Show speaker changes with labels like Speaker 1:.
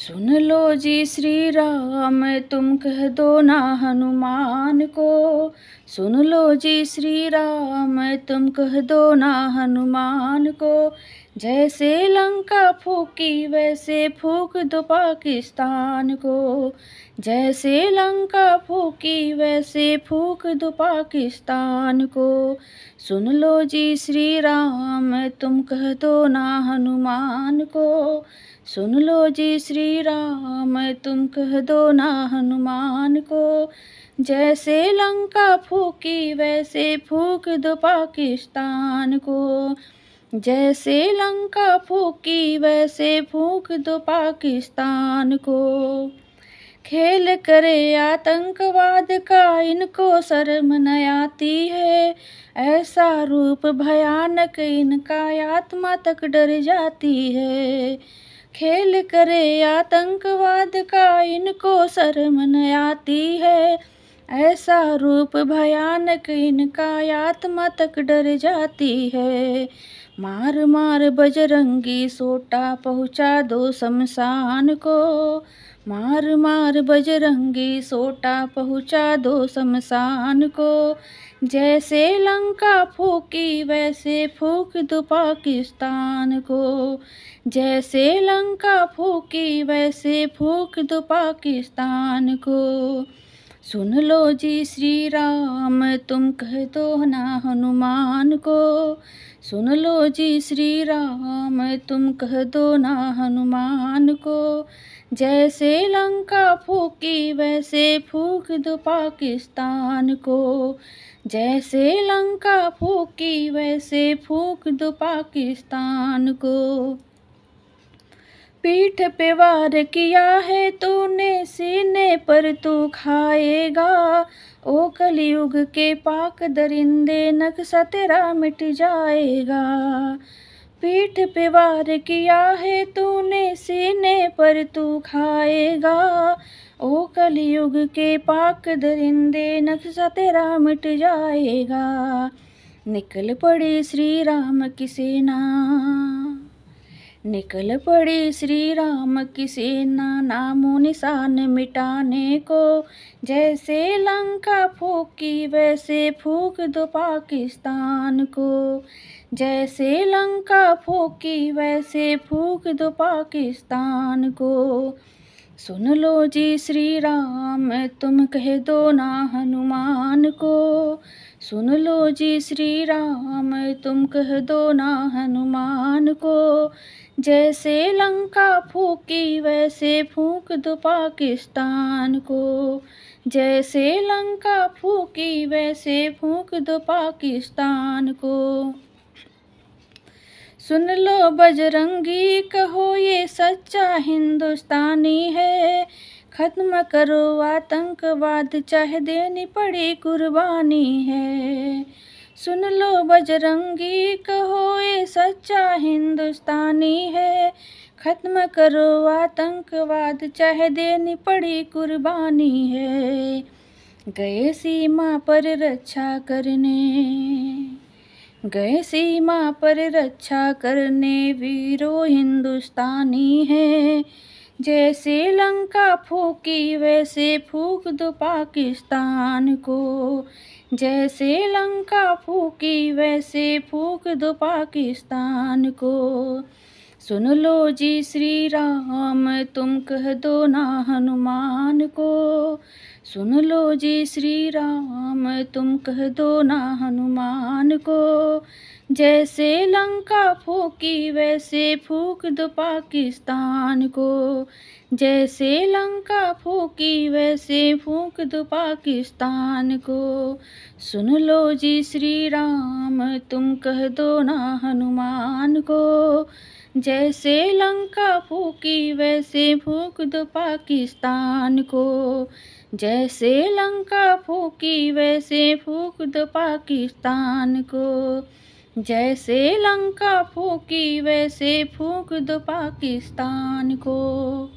Speaker 1: सुन लो जी श्री राम, तुम कह दो ना हनुमान को। सुन लो जी श्री राम, तुम कह दो ना हनुमान को। जैसे लंका फूकी वैसे फूक दो पाकिस्तान को। जैसे लंका फूकी वैसे फूक दो पाकिस्तान को। सुन लो जी श्री राम, तुम कह दो ना हनुमान को। सुन लो जी श्री राम, तुम कह दो ना हनुमान को। जैसे लंका फूकी वैसे फूक दो पाकिस्तान को। जैसे लंका फूकी वैसे फूक दो पाकिस्तान को। खेल करे आतंकवाद का इनको शर्म न आती है। ऐसा रूप भयानक इनका आत्मा तक डर जाती है। खेल करे आतंकवाद का इनको शर्म न आती है। ऐसा रूप भयानक इनका आत्मा तक डर जाती है। मार मार बजरंगी सोटा पहुँचा दो शमशान को। मार मार बजरंगी सोटा पहुँचा दो शमशान को। जैसे लंका फूकी वैसे फूक दो पाकिस्तान को। जैसे लंका फूकी वैसे फूक दो पाकिस्तान को। सुन लो जी श्री राम, तुम कह दो ना हनुमान को। सुन लो जी श्री राम, तुम कह दो ना हनुमान को। जैसे लंका फूकी वैसे फूक दो पाकिस्तान को। जैसे लंका फूकी वैसे फूक दो पाकिस्तान को। पीठ पे वार किया है तूने, सीने पर तू खाएगा। ओ कलयुग के पाक दरिंदे, नक्शा तेरा मिट जाएगा। पीठ पे वार किया है तूने, सीने पर तू खाएगा। ओ कलयुग के पाक दरिंदे, नक्शा तेरा मिट जाएगा। निकल पड़ी श्री राम की सेना। निकल पड़ी श्री राम की सेना, नामो निशान मिटाने को। जैसे लंका फूकी वैसे फूक दो पाकिस्तान को। जैसे लंका फूकी वैसे फूक दो पाकिस्तान को। सुन लो जी श्री राम, तुम कह दो ना हनुमान को। सुन लो जी श्री राम, तुम कह दो ना हनुमान को। जैसे लंका फूकी वैसे फूक दो पाकिस्तान को। जैसे लंका फूकी वैसे फूक दो पाकिस्तान को। सुन लो बजरंगी, कहो ये सच्चा हिंदुस्तानी है। खत्म करो आतंकवाद, चाहे देनी पड़ी कुर्बानी है। सुन लो बजरंगी, कहो ये सच्चा हिंदुस्तानी है। खत्म करो आतंकवाद, चाहे देनी पड़ी कुर्बानी है। गए सीमा पर रक्षा करने। गए सीमा पर रक्षा करने, वीरों हिंदुस्तानी है। जैसे लंका फूकी वैसे फूक दो पाकिस्तान को। जैसे लंका फूकी वैसे फूक दो पाकिस्तान को। सुन लो जी श्री राम, तुम कह दो ना हनुमान को। सुन लो जी श्री राम, तुम कह दो ना हनुमान को। जैसे लंका फूकी वैसे फूक दो पाकिस्तान को। जैसे लंका फूकी वैसे फूक दो पाकिस्तान को। सुन लो जी श्री राम, तुम कह दो ना हनुमान को। जैसे लंका फूकी वैसे फूक दो पाकिस्तान को। जैसे लंका फूकी वैसे फूक दो पाकिस्तान को। जैसे लंका फूकी वैसे फूक दो पाकिस्तान को।